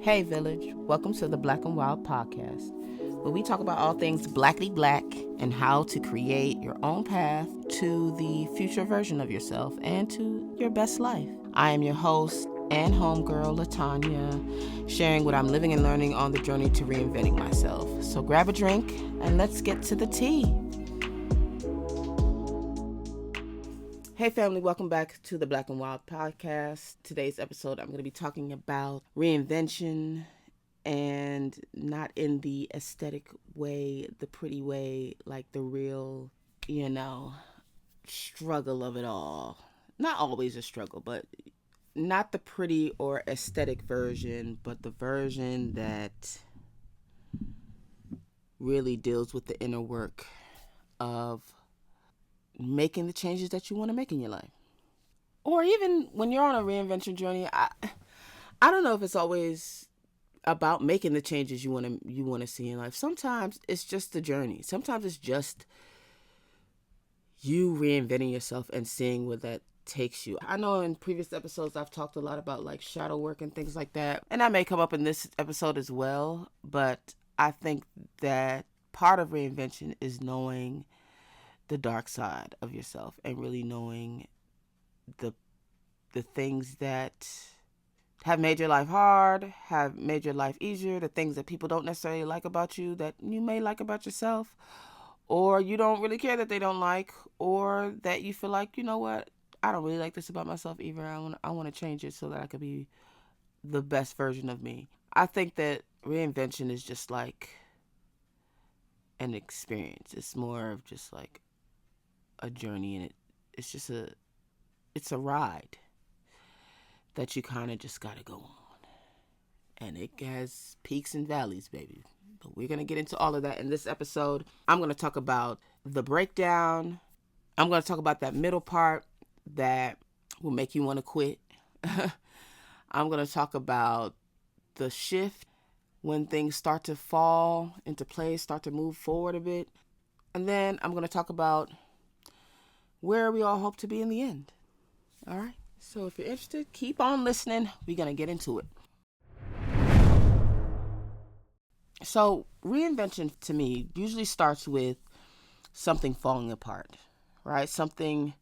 Hey Village, welcome to the Black and Wild podcast, where we talk about all things blackity black and how to create your own path to the future version of yourself and to your best life. I am your host and homegirl, Latanya, sharing what I'm living and learning on the journey to reinventing myself. So grab a drink and let's get to the tea. Hey family, welcome back to the Black and Wild podcast. Today's episode, I'm going to be talking about reinvention, and not in the aesthetic way, the pretty way, like the real, struggle of it all. Not always a struggle, but not the pretty or aesthetic version, but the version that really deals with the inner work of making the changes that you want to make in your life. Or even when you're on a reinvention journey, I don't know if it's always about making the changes you want to see in life. Sometimes it's just the journey. Sometimes it's just you reinventing yourself and seeing where that takes you. I know in previous episodes I've talked a lot about like shadow work and things like that, and that may come up in this episode as well, but I think that part of reinvention is knowing the dark side of yourself and really knowing the things that have made your life hard, have made your life easier, the things that people don't necessarily like about you that you may like about yourself, or you don't really care that they don't like, or that you feel like, you know what, I don't really like this about myself either. I want to change it so that I could be the best version of me. I think that reinvention is just like an experience. It's more of just like a journey, and it's a ride that you kind of just got to go on. And it has peaks and valleys, baby. But we're going to get into all of that in this episode. I'm going to talk about the breakdown. I'm going to talk about that middle part that will make you want to quit. I'm going to talk about the shift when things start to fall into place, start to move forward a bit. And then I'm going to talk about where we all hope to be in the end. All right? So if you're interested, keep on listening. We're going to get into it. So reinvention to me usually starts with something falling apart, right? Something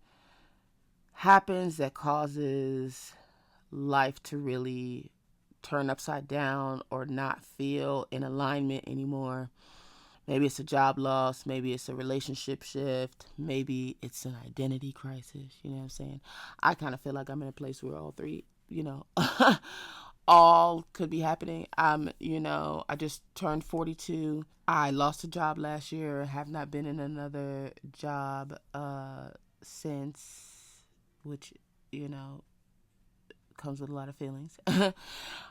happens that causes life to really turn upside down or not feel in alignment anymore. Maybe it's a job loss, maybe it's a relationship shift, maybe it's an identity crisis, you know what I'm saying? I kind of feel like I'm in a place where all three, all could be happening. I just turned 42. I lost a job last year, have not been in another job since, which, comes with a lot of feelings.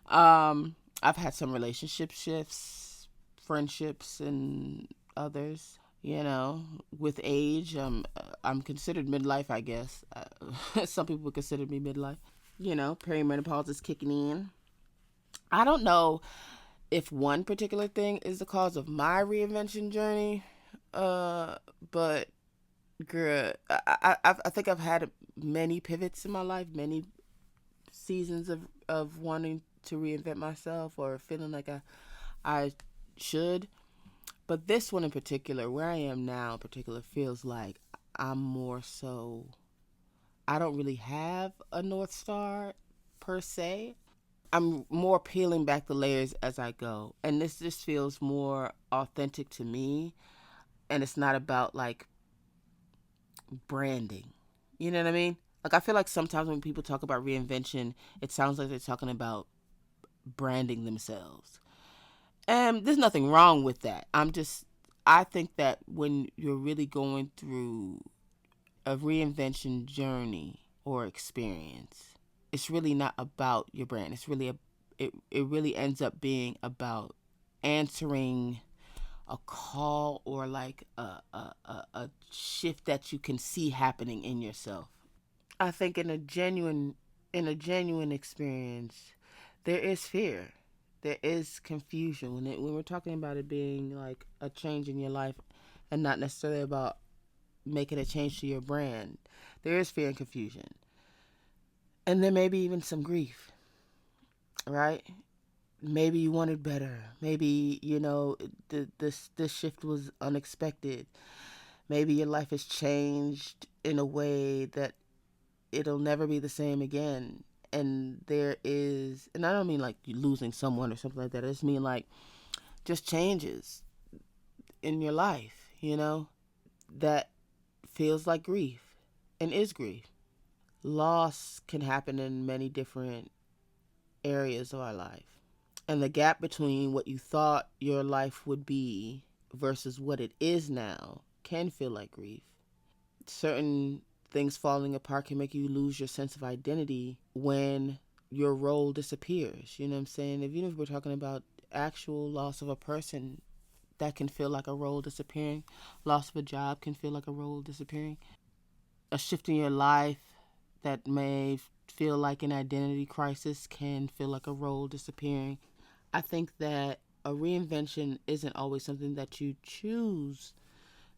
I've had some relationship shifts, friendships, and others. With age, I'm considered midlife, I guess. Some people would consider me midlife. Perimenopause is kicking in. I don't know if one particular thing is the cause of my reinvention journey, but girl, I think I've had many pivots in my life, many seasons of wanting to reinvent myself or feeling like I should. But this one in particular, where I am now in particular, feels like I'm more so, I don't really have a North Star per se. I'm more peeling back the layers as I go. And this just feels more authentic to me. And it's not about like branding. You know what I mean? Like, I feel like sometimes when people talk about reinvention, it sounds like they're talking about branding themselves. And there's nothing wrong with that. I think that when you're really going through a reinvention journey or experience, it's really not about your brand. It really ends up being about answering a call or like a shift that you can see happening in yourself. I think in a genuine experience, there is fear, there is confusion when we're talking about it being like a change in your life, and not necessarily about making a change to your brand. There is fear and confusion, and there may be even some grief, right? maybe you wanted better. Maybe, this shift was unexpected. Maybe your life has changed in a way that it'll never be the same again. And I don't mean like you losing someone or something like that. I just mean like just changes in your life, that feels like grief and is grief. Loss can happen in many different areas of our life. And the gap between what you thought your life would be versus what it is now can feel like grief. Certain things falling apart can make you lose your sense of identity when your role disappears. You know what I'm saying? Even if we're talking about actual loss of a person, that can feel like a role disappearing. Loss of a job can feel like a role disappearing. A shift in your life that may feel like an identity crisis can feel like a role disappearing. I think that a reinvention isn't always something that you choose.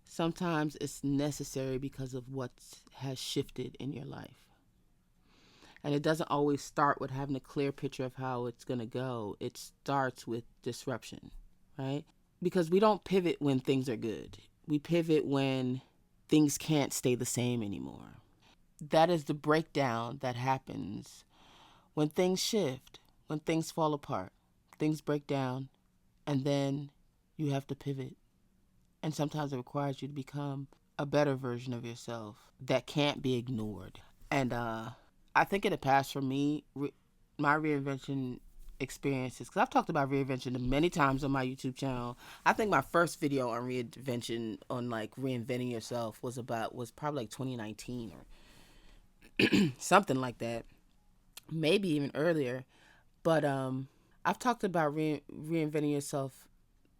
Sometimes it's necessary because of what has shifted in your life. And it doesn't always start with having a clear picture of how it's going to go. It starts with disruption, right? Because we don't pivot when things are good. We pivot when things can't stay the same anymore. That is the breakdown that happens when things shift, when things fall apart, things break down, and then you have to pivot. And sometimes it requires you to become a better version of yourself that can't be ignored. And I think in the past for me, my reinvention experiences, because I've talked about reinvention many times on my YouTube channel. I think my first video on reinvention, on like reinventing yourself, was probably like 2019 or something like that, maybe even earlier. But I've talked about reinventing yourself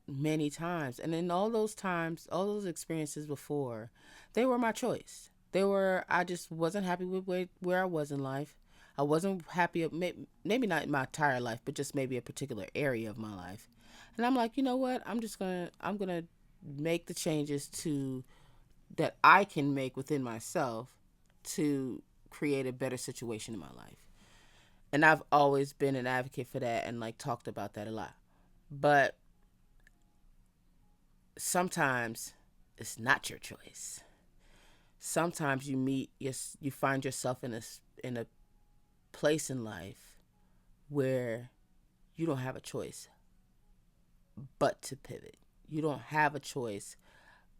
many times, and in all those times, all those experiences before, they were my choice. I just wasn't happy with where I was in life. I wasn't happy, maybe not my entire life, but just maybe a particular area of my life. And I'm like, you know what? I'm gonna make the changes that I can make within myself to create a better situation in my life. And I've always been an advocate for that and like talked about that a lot. But sometimes it's not your choice. Sometimes you find yourself in a place in life where you don't have a choice but to pivot. You don't have a choice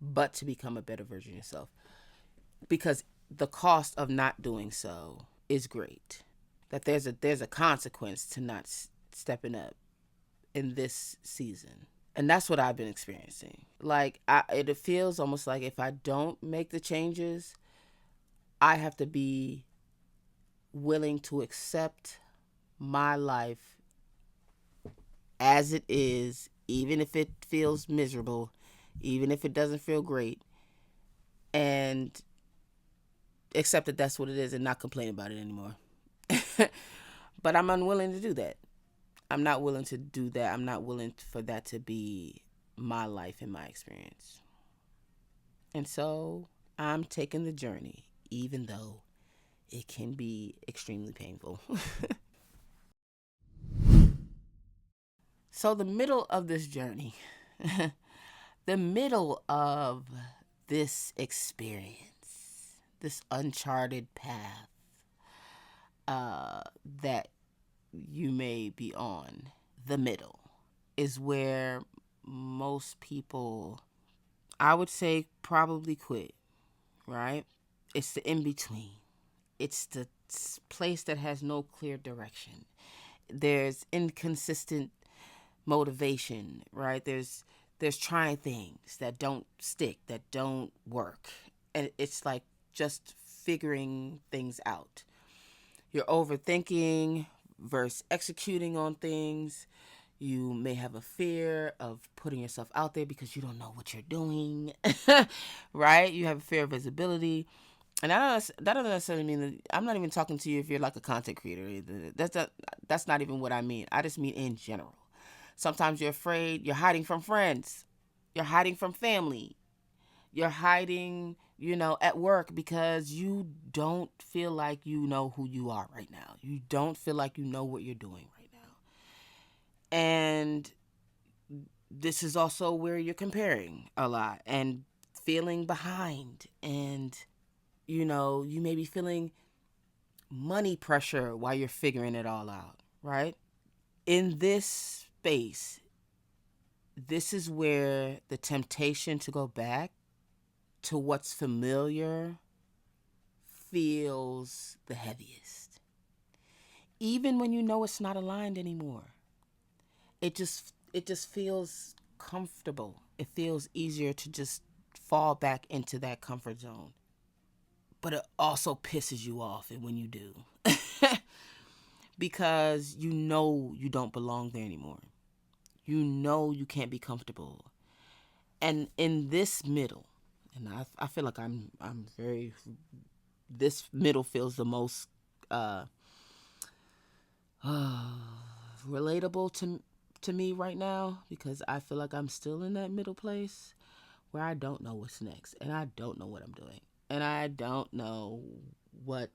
but to become a better version of yourself, because the cost of not doing so is great. That there's a consequence to not stepping up in this season. And that's what I've been experiencing. Like, it feels almost like if I don't make the changes, I have to be willing to accept my life as it is, even if it feels miserable, even if it doesn't feel great, and accept that that's what it is and not complain about it anymore. But I'm unwilling to do that. I'm not willing to do that. I'm not willing for that to be my life and my experience. And so I'm taking the journey, even though it can be extremely painful. So the middle of this journey, the middle of this experience, this uncharted path that you may be on, the middle is where most people, I would say, probably quit, right? It's the in between. It's the place that has no clear direction. There's inconsistent motivation, right? There's trying things that don't stick, that don't work. And it's like just figuring things out. You're overthinking versus executing on things. You may have a fear of putting yourself out there because you don't know what you're doing, right? You have a fear of visibility. And that doesn't necessarily mean that, I'm not even talking to you if you're like a content creator either. That's not even what I mean. I just mean in general. Sometimes you're afraid, you're hiding from friends, you're hiding from family, you're hiding, at work because you don't feel like you know who you are right now. You don't feel like you know what you're doing right now. And this is also where you're comparing a lot and feeling behind. And, you may be feeling money pressure while you're figuring it all out, right? In this space, this is where the temptation to go back to what's familiar feels the heaviest. Even when you know it's not aligned anymore. It just feels comfortable. It feels easier to just fall back into that comfort zone. But it also pisses you off when you do. Because you know you don't belong there anymore. You know you can't be comfortable. And in this middle, and I feel like I'm very, this middle feels the most uh, relatable to me right now, because I feel like I'm still in that middle place where I don't know what's next, and I don't know what I'm doing, and I don't know what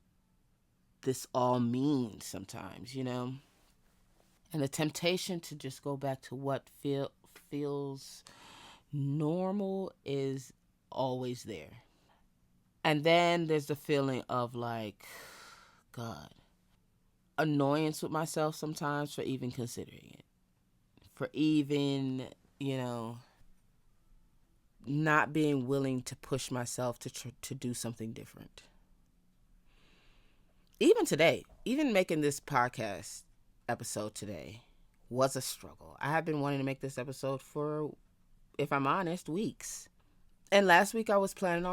this all means sometimes. And the temptation to just go back to what feels normal is always there. And then there's the feeling of like, God, annoyance with myself sometimes for even considering it, for even, you know, not being willing to push myself to do something different. Even today, even making this podcast episode today was a struggle. I have been wanting to make this episode for, if I'm honest, weeks. And last week I was planning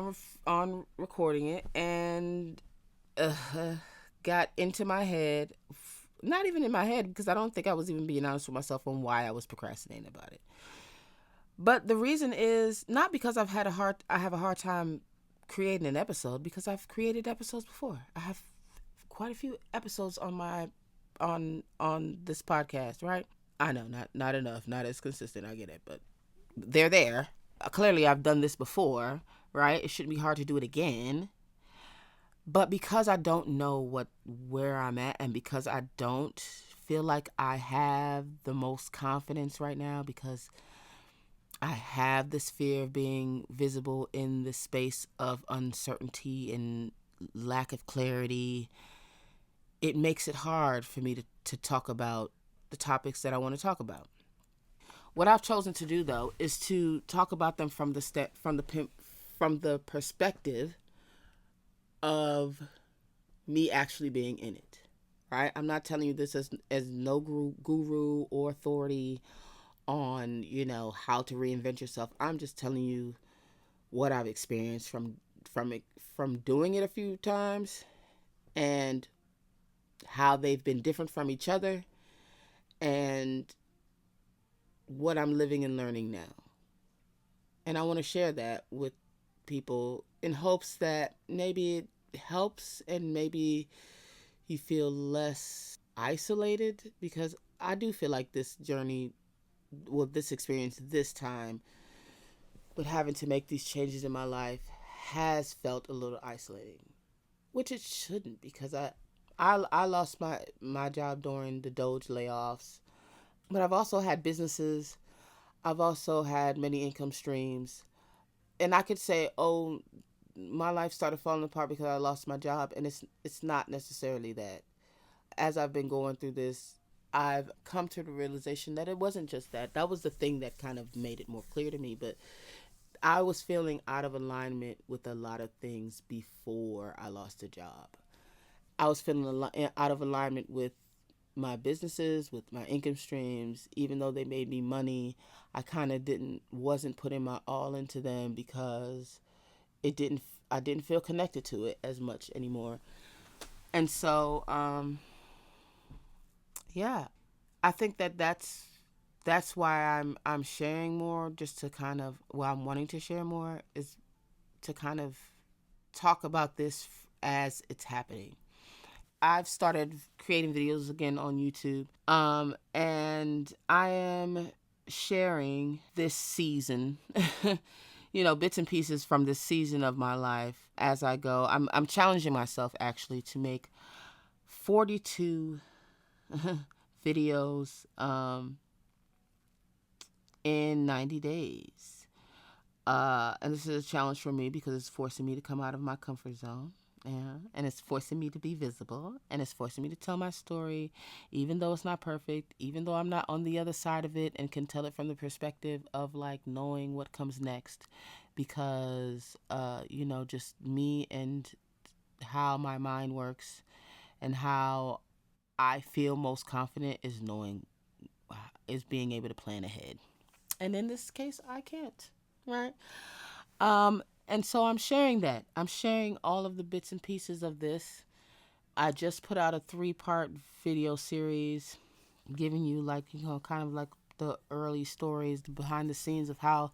on recording it, and uh, got into my head. Not even in my head, because I don't think I was even being honest with myself on why I was procrastinating about it. But the reason is not because I have a hard time creating an episode, because I've created episodes before. I have quite a few episodes on this podcast, right? I know, not enough, not as consistent. I get it, but they're there. Clearly, I've done this before, right? It shouldn't be hard to do it again. But because I don't know where I'm at, and because I don't feel like I have the most confidence right now, because I have this fear of being visible in the space of uncertainty and lack of clarity, it makes it hard for me to talk about the topics that I want to talk about. What I've chosen to do, though, is to talk about them from the perspective of me actually being in it. Right? I'm not telling you this as no guru or authority on, how to reinvent yourself. I'm just telling you what I've experienced from doing it a few times, and how they've been different from each other, and what I'm living and learning now. And I want to share that with people in hopes that maybe it helps, and maybe you feel less isolated, because I do feel like this journey, well, this experience this time with having to make these changes in my life has felt a little isolating, which it shouldn't, because I lost my job during the Doge layoffs, but I've also had businesses. I've also had many income streams, and I could say, oh, my life started falling apart because I lost my job, and it's not necessarily that. As I've been going through this, I've come to the realization that it wasn't just that. That was the thing that kind of made it more clear to me, but I was feeling out of alignment with a lot of things before I lost a job. I was feeling out of alignment with my businesses, with my income streams. Even though they made me money, I kind of wasn't putting my all into them, because I didn't feel connected to it as much anymore. And so yeah, I think that's why I'm sharing more, just to kind of, well, I'm wanting to share more, is to kind of talk about this as it's happening. I've started creating videos again on YouTube. And I am sharing this season, bits and pieces from this season of my life as I go. I'm challenging myself actually to make 42 videos. in 90 days. And this is a challenge for me because it's forcing me to come out of my comfort zone. Yeah. And it's forcing me to be visible, and it's forcing me to tell my story, even though it's not perfect, even though I'm not on the other side of it and can tell it from the perspective of like knowing what comes next. Because, just me and how my mind works and how I feel most confident is being able to plan ahead. And in this case, I can't, right? And so I'm sharing that. I'm sharing all of the bits and pieces of this. I just put out a 3-part video series giving you kind of like the early stories, the behind the scenes of how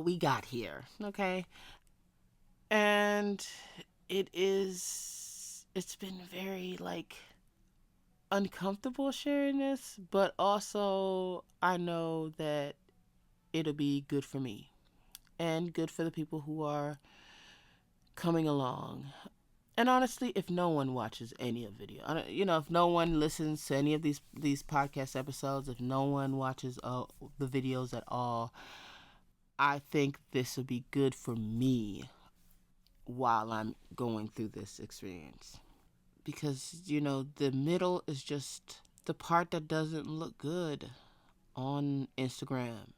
we got here, okay? And it's been very like uncomfortable sharing this, but also I know that it'll be good for me and good for the people who are coming along. And honestly, if no one watches any of the video, if no one listens to any of these podcast episodes, if no one watches the videos at all, I think this will be good for me while I'm going through this experience. Because, the middle is just the part that doesn't look good on Instagram.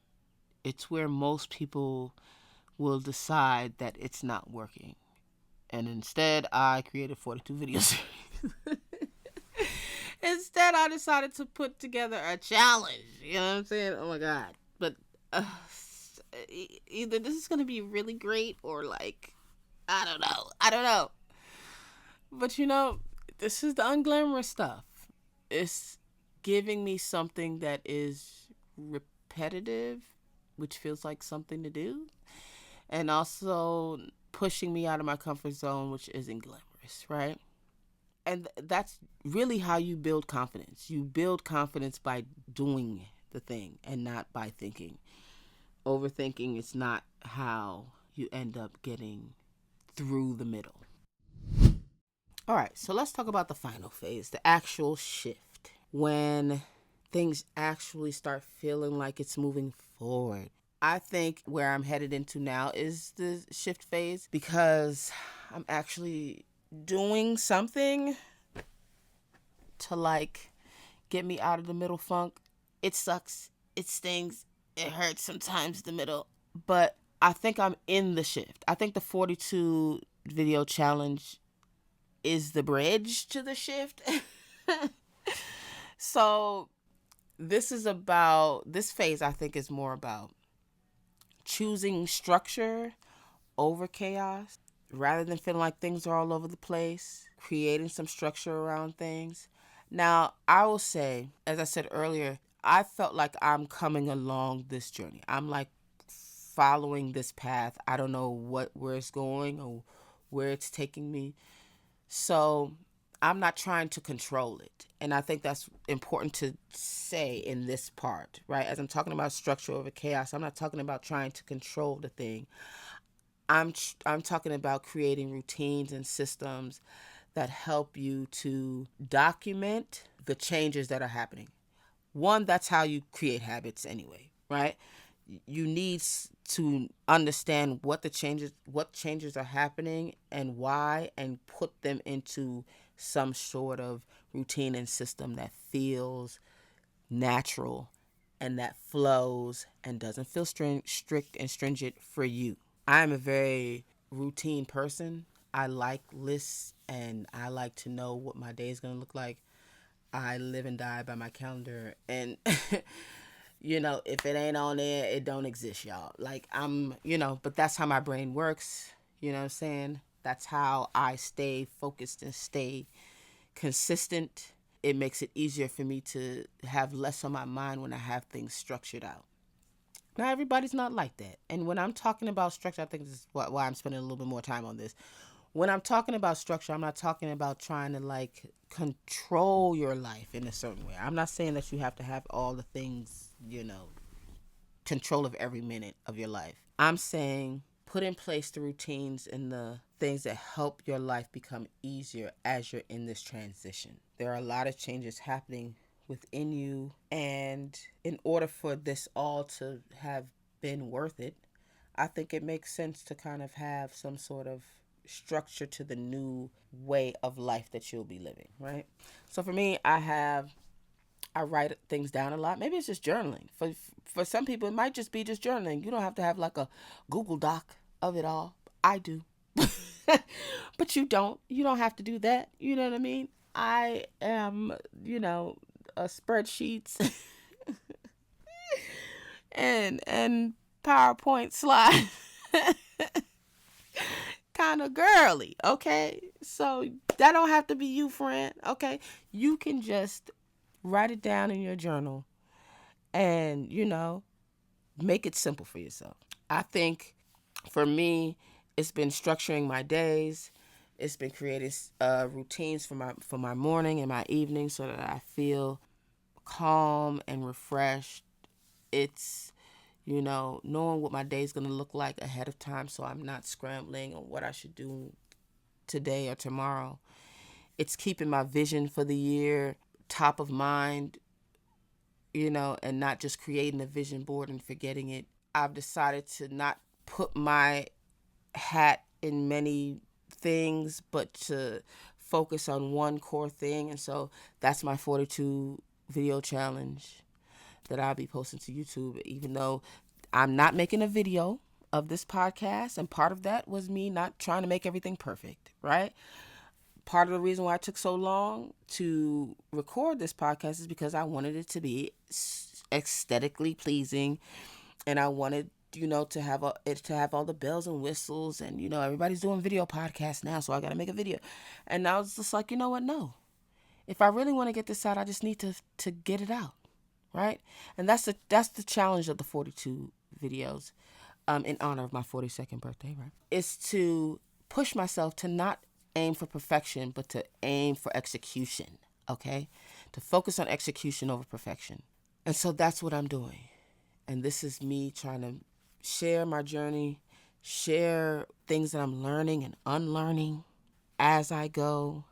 It's where most people will decide that it's not working. And instead, I created 42 videos. Instead, I decided to put together a challenge. You know what I'm saying? Oh my God. But either this is going to be really great or like, I don't know. I don't know. But this is the unglamorous stuff. It's giving me something that is repetitive, which feels like something to do, and also pushing me out of my comfort zone, which isn't glamorous, right? And that's really how you build confidence. You build confidence by doing the thing and not by thinking. Overthinking is not how you end up getting through the middle. All right, so let's talk about the final phase, the actual shift. When things actually start feeling like it's moving forward. I think where I'm headed into now is the shift phase because I'm actually doing something to like get me out of the middle funk. It sucks. It stings. It hurts sometimes, the middle. But I think I'm in the shift. I think the 42 video challenge is the bridge to the shift. So this phase I think is more about choosing structure over chaos rather than feeling like things are all over the place, creating some structure around things. Now, I will say, as I said earlier, I felt like I'm coming along this journey. I'm like following this path. I don't know where it's going or where it's taking me. So I'm not trying to control it. And I think that's important to say in this part, right? As I'm talking about structure over chaos, I'm not talking about trying to control the thing. I'm talking about creating routines and systems that help you to document the changes that are happening. One, that's how you create habits anyway, right? You need to understand what changes are happening and why, and put them into some sort of routine and system that feels natural and that flows and doesn't feel strict and stringent for you. I'm a very routine person. I like lists and I like to know what my day is going to look like. I live and die by my calendar, and if it ain't on there, it don't exist, y'all. Like but that's how my brain works. You know what I'm saying? That's how I stay focused and stay consistent. It makes it easier for me to have less on my mind when I have things structured out. Now, everybody's not like that. And when I'm talking about structure, I think this is why I'm spending a little bit more time on this. When I'm talking about structure, I'm not talking about trying to like control your life in a certain way. I'm not saying that you have to have all the things, control of every minute of your life. I'm saying put in place the routines and the things that help your life become easier as you're in this transition. There are a lot of changes happening within you. And in order for this all to have been worth it, I think it makes sense to kind of have some sort of structure to the new way of life that you'll be living, right? So for me, I write things down a lot. Maybe it's just journaling. For some people, it might just be just journaling. You don't have to have like a Google Doc of it all. I do. But you don't. You don't have to do that. You know what I mean? I am, a spreadsheets and PowerPoint slide kind of girly, okay? So that don't have to be you, friend, okay? You can just write it down in your journal and, make it simple for yourself. I think for me, it's been structuring my days. It's been creating routines for my morning and my evening so that I feel calm and refreshed. It's, knowing what my day is going to look like ahead of time so I'm not scrambling on what I should do today or tomorrow. It's keeping my vision for the year top of mind, and not just creating a vision board and forgetting it. I've decided to not put my hat in many things, but to focus on one core thing. And so that's my 42 video challenge that I'll be posting to YouTube, even though I'm not making a video of this podcast. And part of that was me not trying to make everything perfect, right? Part of the reason why it took so long to record this podcast is because I wanted it to be aesthetically pleasing, and I wanted to have it to have all the bells and whistles, and everybody's doing video podcasts now, so I got to make a video. And I was just like, you know what? No, if I really want to get this out, I just need to get it out, right? And that's the challenge of the 42 videos, in honor of my 42nd birthday, right? Is to push myself to not aim for perfection, but to aim for execution, okay? To focus on execution over perfection. And so that's what I'm doing. And this is me trying to share my journey, share things that I'm learning and unlearning as I go.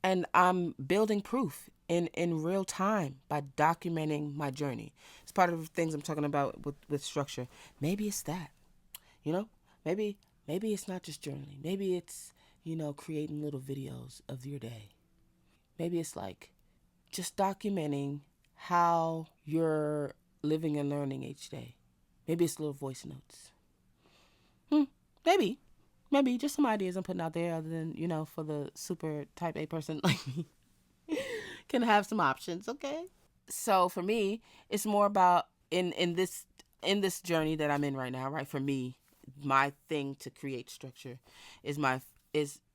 And I'm building proof in real time by documenting my journey. It's part of the things I'm talking about with structure. Maybe it's that, maybe it's not just journaling. Maybe it's, creating little videos of your day. Maybe it's like just documenting how you're living and learning each day. Maybe it's little voice notes. Maybe just some ideas I'm putting out there, other than, for the super type A person like me can have some options, okay? So for me, it's more about in this journey that I'm in right now, right? For me, my thing to create structure is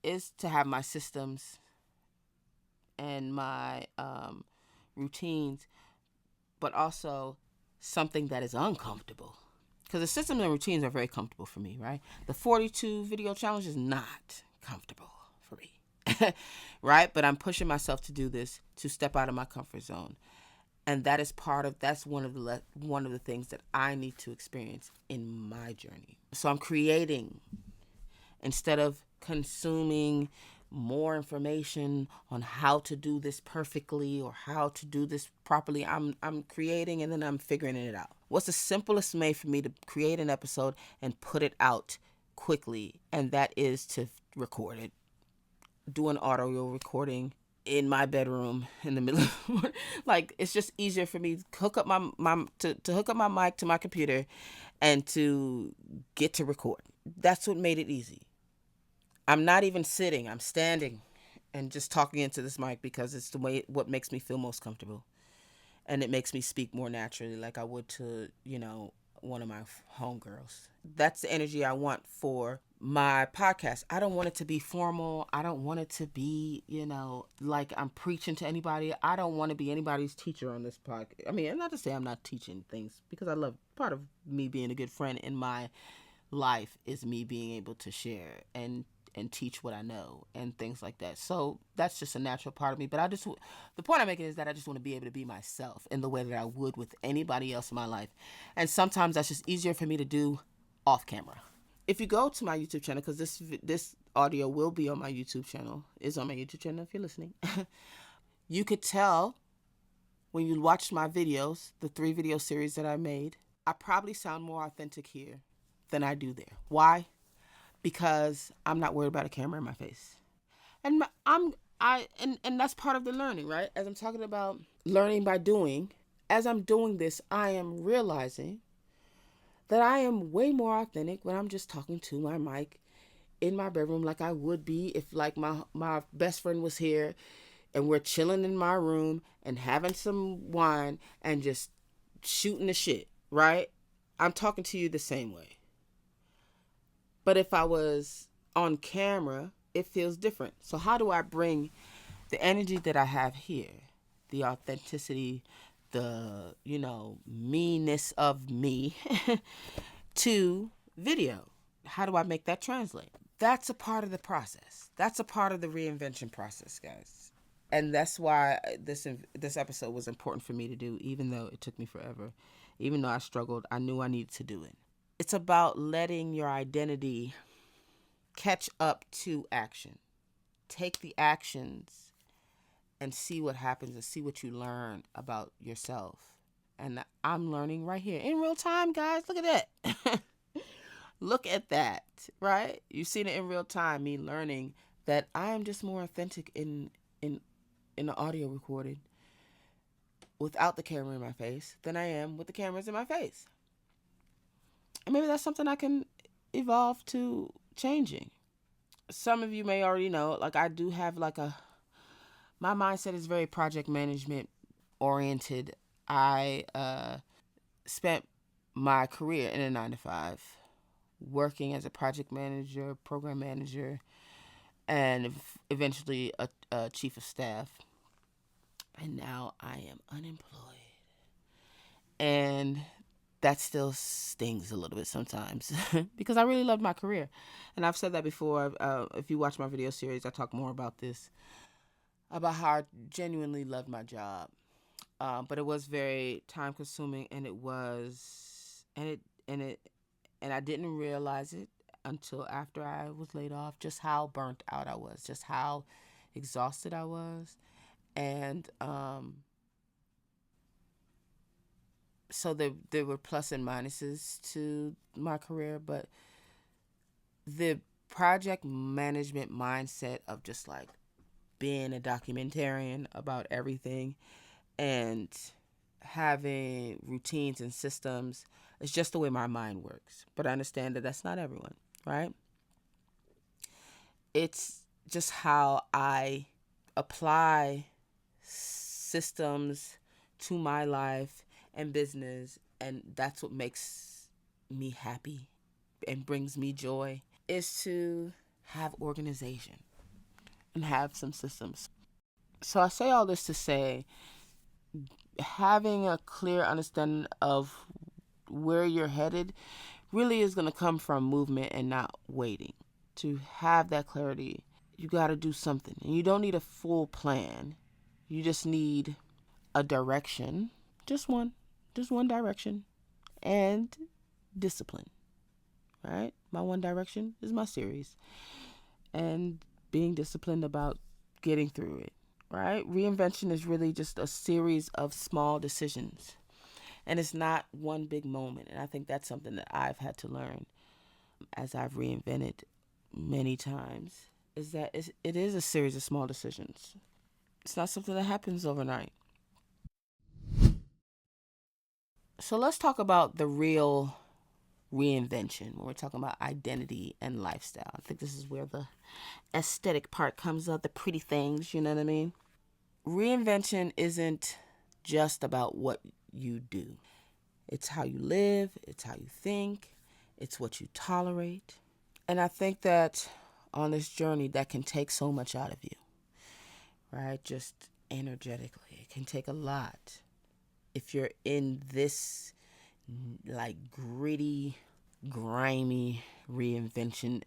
is to have my systems and my routines, but also something that is uncomfortable. Because the systems and routines are very comfortable for me, right? The 42 video challenge is not comfortable for me, right? But I'm pushing myself to do this, to step out of my comfort zone. And that is that's one of the things that I need to experience in my journey. So I'm creating, instead of consuming more information on how to do this perfectly or how to do this properly. I'm creating, and then I'm figuring it out. What's the simplest way for me to create an episode and put it out quickly? And that is to record it. Do an audio recording in my bedroom in the middle of like, it's just easier for me to hook up to hook up my mic to my computer and to get to record. That's what made it easy. I'm not even sitting, I'm standing and just talking into this mic because it's what makes me feel most comfortable. And it makes me speak more naturally, like I would to, one of my homegirls. That's the energy I want for my podcast. I don't want it to be formal. I don't want it to be, like I'm preaching to anybody. I don't want to be anybody's teacher on this podcast. I mean, not to say I'm not teaching things, because I love, part of me being a good friend in my life is me being able to share and teach what I know and things like that. So that's just a natural part of me. But the point I'm making is that I just want to be able to be myself in the way that I would with anybody else in my life. And sometimes that's just easier for me to do off camera. If you go to my YouTube channel, because this audio will be on my YouTube channel, is on my YouTube channel if you're listening, you could tell When you watch my videos, the 3 video series that I made, I probably sound more authentic here than I do there. Why? Because I'm not worried about a camera in my face. And and that's part of the learning, right? As I'm talking about learning by doing, as I'm doing this, I am realizing that I am way more authentic when I'm just talking to my mic in my bedroom like I would be if like my best friend was here and we're chilling in my room and having some wine and just shooting the shit, right? I'm talking to you the same way. But if I was on camera, it feels different. So how do I bring the energy that I have here, the authenticity, the, meanness of me to video? How do I make that translate? That's a part of the process. That's a part of the reinvention process, guys. And that's why this episode was important for me to do, even though it took me forever. Even though I struggled, I knew I needed to do it. It's about letting your identity catch up to action. Take the actions and see what happens and see what you learn about yourself. And I'm learning right here in real time, guys. Look at that. Look at that, right? You've seen it in real time, me learning that I am just more authentic in the audio recording without the camera in my face than I am with the cameras in my face. And maybe that's something I can evolve to changing. Some of you may already know, like I do have my mindset is very project management oriented. I spent my career in a 9 to 5 working as a project manager, program manager, and eventually a chief of staff. And now I am unemployed. And that still stings a little bit sometimes because I really love my career. And I've said that before. If you watch my video series, I talk more about this, about how I genuinely loved my job. But it was very time consuming, and and I didn't realize it until after I was laid off, just how burnt out I was, just how exhausted I was. And so there were plus and minuses to my career, but the project management mindset of just like being a documentarian about everything and having routines and systems is just the way my mind works. But I understand that that's not everyone, right? It's just how I apply systems to my life and business, and that's what makes me happy and brings me joy, is to have organization and have some systems. So I say all this to say, having a clear understanding of where you're headed really is going to come from movement and not waiting. To have that clarity, you got to do something. And you don't need a full plan. You just need a direction. Just one direction. And discipline. Right? My one direction is my series. And being disciplined about getting through it. Right? Reinvention is really just a series of small decisions. And it's not one big moment. And I think that's something that I've had to learn as I've reinvented many times, is that it is a series of small decisions. It's not something that happens overnight. So let's talk about the real reinvention when we're talking about identity and lifestyle. I think this is where the aesthetic part comes up, the pretty things, you know what I mean? Reinvention isn't just about what you do. It's how you live, it's how you think, it's what you tolerate. And I think that on this journey, that can take so much out of you, right? Just energetically. It can take a lot. If you're in this like gritty, grimy reinvention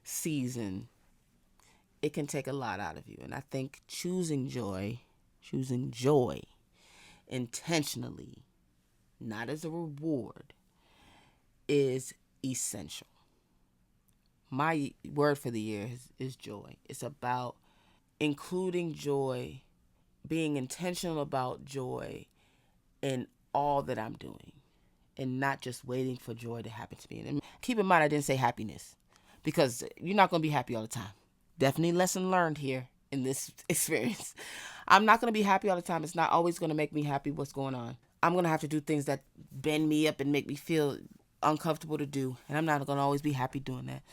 season, it can take a lot out of you. And I think choosing joy intentionally, not as a reward, is essential. My word for the year is joy. It's about including joy being intentional about joy in all that I'm doing and not just waiting for joy to happen to me. And keep in mind, I didn't say happiness because you're not going to be happy all the time. Definitely lesson learned here in this experience. I'm not going to be happy all the time. It's not always going to make me happy what's going on. I'm going to have to do things that bend me up and make me feel uncomfortable to do. And I'm not going to always be happy doing that.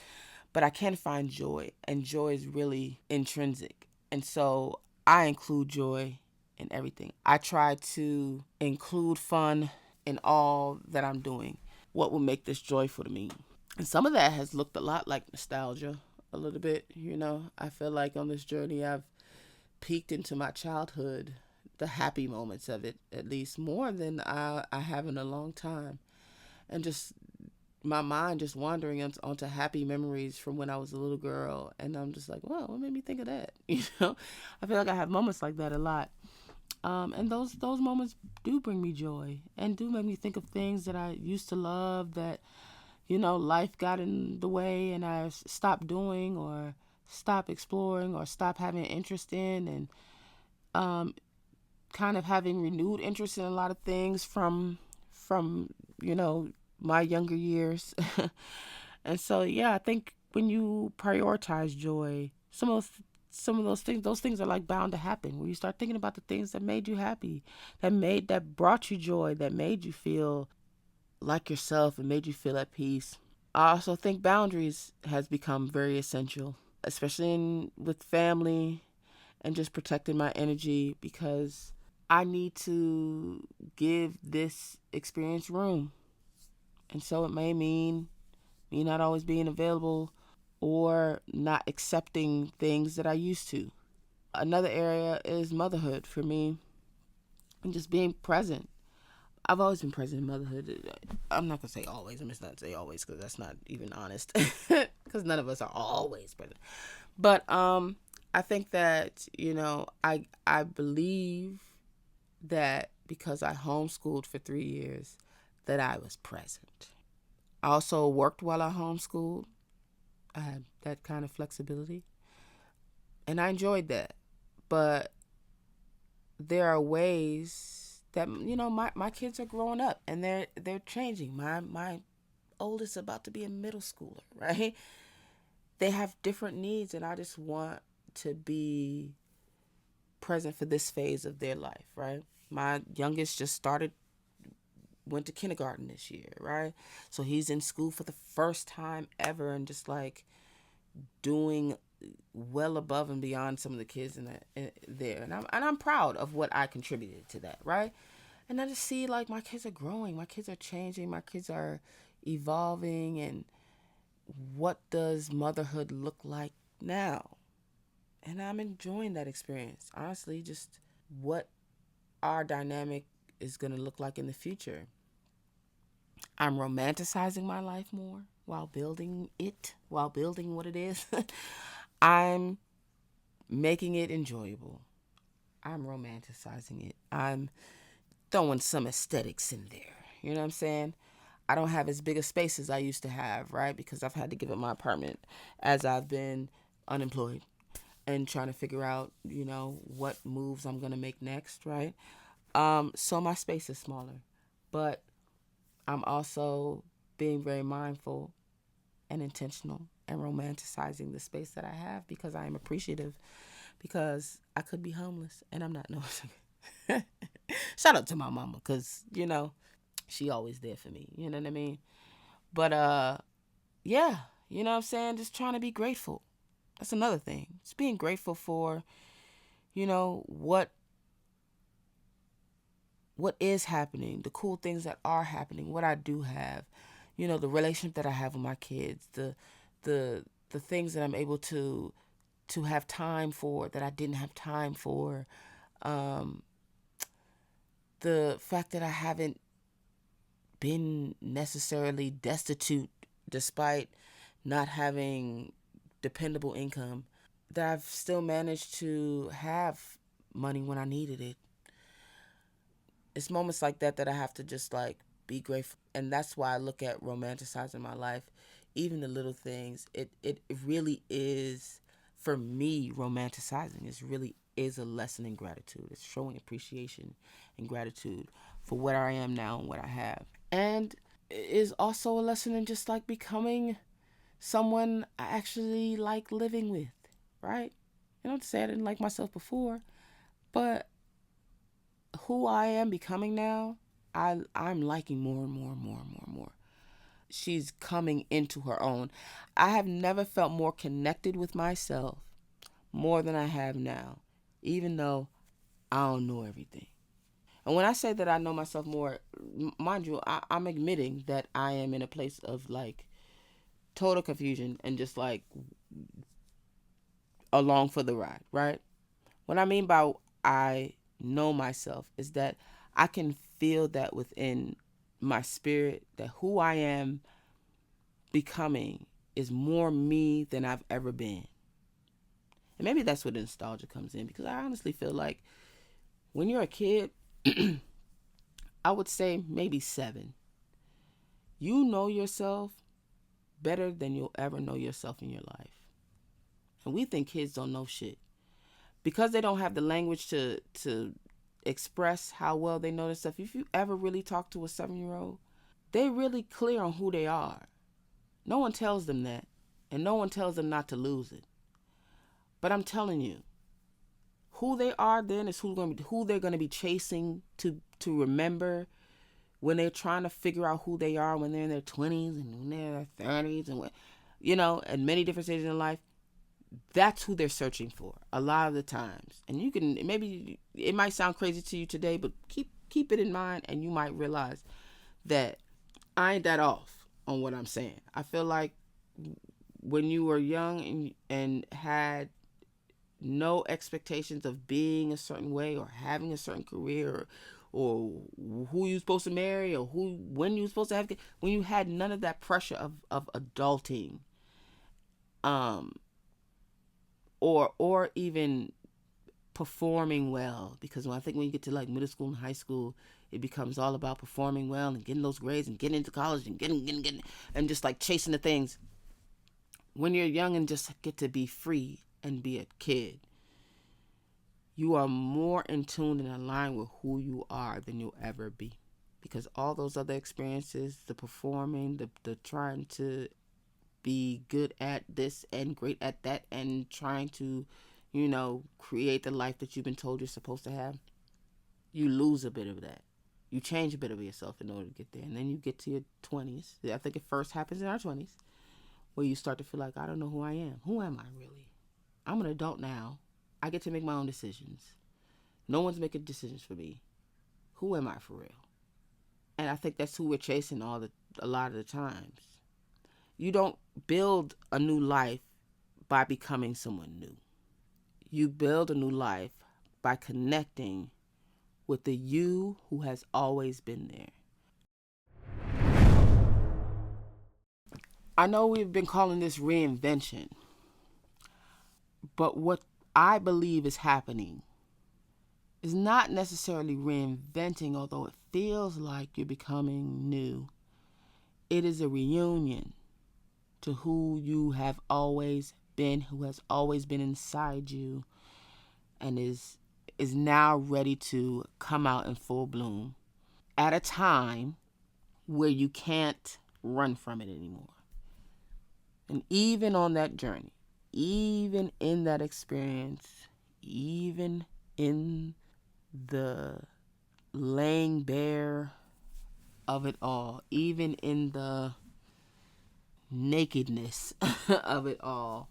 But I can find joy, and joy is really intrinsic. And so I include joy in everything. I try to include fun in all that I'm doing. What will make this joyful to me? And some of that has looked a lot like nostalgia, a little bit. I feel like on this journey I've peeked into my childhood, the happy moments of it, at least more than I have in a long time. And just my mind just wandering onto happy memories from when I was a little girl. And I'm just like, well, what made me think of that? I feel like I have moments like that a lot. And those moments do bring me joy and do make me think of things that I used to love that, life got in the way and I stopped doing or stopped exploring or stopped having interest in, and kind of having renewed interest in a lot of things from my younger years. And so yeah, I think when you prioritize joy, some of those things are like bound to happen. When you start thinking about the things that made you happy, that brought you joy, that made you feel like yourself and made you feel at peace. I also think boundaries has become very essential, especially with family and just protecting my energy, because I need to give this experience room. And so it may mean me not always being available or not accepting things that I used to. Another area is motherhood for me and just being present. I've always been present in motherhood. I'm not going to say always. I'm just not say always because that's not even honest. Because none of us are always present. But I think that, I believe that because I homeschooled for 3 years, that I was present. I also worked while I homeschooled. I had that kind of flexibility, and I enjoyed that. But there are ways that my kids are growing up and they're changing. My oldest is about to be a middle schooler, right? They have different needs, and I just want to be present for this phase of their life, right? My youngest just went to kindergarten this year, right? So he's in school for the first time ever and just like doing well above and beyond some of the kids there. And I'm proud of what I contributed to that, right? And I just see like my kids are growing, my kids are changing, my kids are evolving, and what does motherhood look like now? And I'm enjoying that experience. Honestly, just what our dynamic is going to look like in the future. I'm romanticizing my life more while building what it is. I'm making it enjoyable. I'm romanticizing it. I'm throwing some aesthetics in there. You know what I'm saying? I don't have as big a space as I used to have, right? Because I've had to give up my apartment as I've been unemployed and trying to figure out, what moves I'm going to make next, right? So my space is smaller. But I'm also being very mindful and intentional and romanticizing the space that I have because I am appreciative, because I could be homeless and I'm not. No. Shout out to my mama because, she always there for me. You know what I mean? But yeah, you know what I'm saying? Just trying to be grateful. That's another thing. Just being grateful for, what is happening, the cool things that are happening, what I do have, the relationship that I have with my kids, the things that I'm able to have time for that I didn't have time for, the fact that I haven't been necessarily destitute despite not having dependable income, that I've still managed to have money when I needed it. It's moments like that I have to just like be grateful. And that's why I look at romanticizing my life, even the little things. It really is, for me, romanticizing is really is a lesson in gratitude. It's showing appreciation and gratitude for what I am now and what I have. And it is also a lesson in just like becoming someone I actually like living with, right? You know, to say I didn't like myself before, but who I am becoming now, I'm liking more and more and more and more and more. She's coming into her own. I have never felt more connected with myself more than I have now, even though I don't know everything. And when I say that I know myself more, mind you, I'm admitting that I am in a place of like total confusion and just like along for the ride, right? What I mean by I know myself is that I can feel that within my spirit that who I am becoming is more me than I've ever been. And maybe that's where the nostalgia comes in, because I honestly feel like when you're a kid, I would say maybe 7, you know yourself better than you'll ever know yourself in your life. And we think kids don't know shit because they don't have the language to express how well they know this stuff. If you ever really talk to a 7-year-old, they're really clear on who they are. No one tells them that, and no one tells them not to lose it. But I'm telling you, who they are then is who they're going to be chasing to remember when they're trying to figure out who they are when they're in their 20s and when they're in their 30s and and many different stages in life. That's who they're searching for a lot of the times. And you can, maybe it might sound crazy to you today, but keep it in mind, and you might realize that I ain't that off on what I'm saying. I feel like when you were young and had no expectations of being a certain way or having a certain career or who you're supposed to marry or when you're supposed to have, when you had none of that pressure of adulting, or even performing well, because when you get to like middle school and high school, it becomes all about performing well and getting those grades and getting into college and getting and just like chasing the things. When you're young and just get to be free and be a kid, you are more in tune and aligned with who you are than you'll ever be, because all those other experiences, the performing, the trying to be good at this and great at that and trying to create the life that you've been told you're supposed to have, you lose a bit of that. You change a bit of yourself in order to get there. And then you get to your 20s. I think it first happens in our 20s, where you start to feel like, I don't know who I am. Who am I really? I'm an adult now. I get to make my own decisions. No one's making decisions for me. Who am I for real? And I think that's who we're chasing a lot of the times. You don't build a new life by becoming someone new. You build a new life by connecting with the you who has always been there. I know we've been calling this reinvention, but what I believe is happening is not necessarily reinventing, although it feels like you're becoming new. It is a reunion to who you have always been, who has always been inside you, and is now ready to come out in full bloom at a time where you can't run from it anymore. And even on that journey, even in that experience, even in the laying bare of it all, even in the nakedness of it all,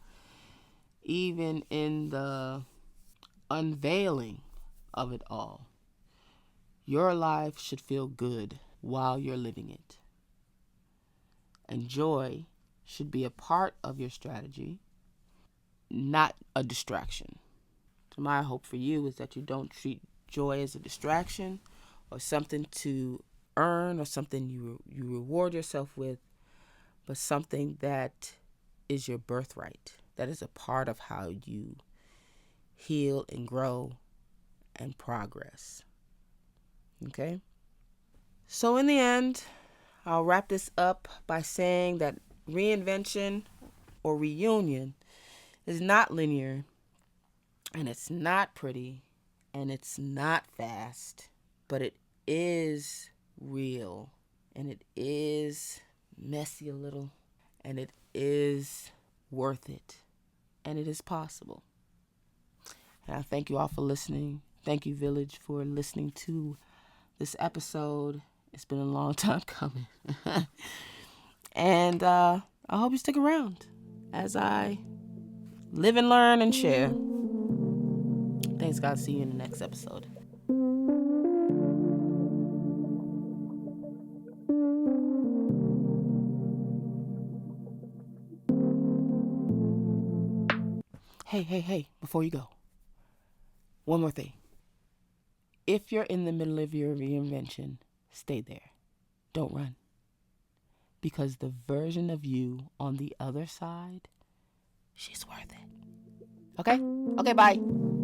even in the unveiling of it all, your life should feel good while you're living it. And joy should be a part of your strategy, not a distraction. So my hope for you is that you don't treat joy as a distraction or something to earn or something you reward yourself with, but something that is your birthright, that is a part of how you heal and grow and progress. Okay? So in the end, I'll wrap this up by saying that reinvention or reunion is not linear. And it's not pretty and it's not fast, but it is real and it is messy a little and it is worth it and it is possible. And I thank you all for listening. Thank you, Village, for listening to this episode. It's been a long time coming. And I hope you stick around as I live and learn and share. Thanks, God. See you in the next episode. Hey, before you go, one more thing. If you're in the middle of your reinvention, stay there. Don't run. Because the version of you on the other side, she's worth it. Okay? Okay, bye.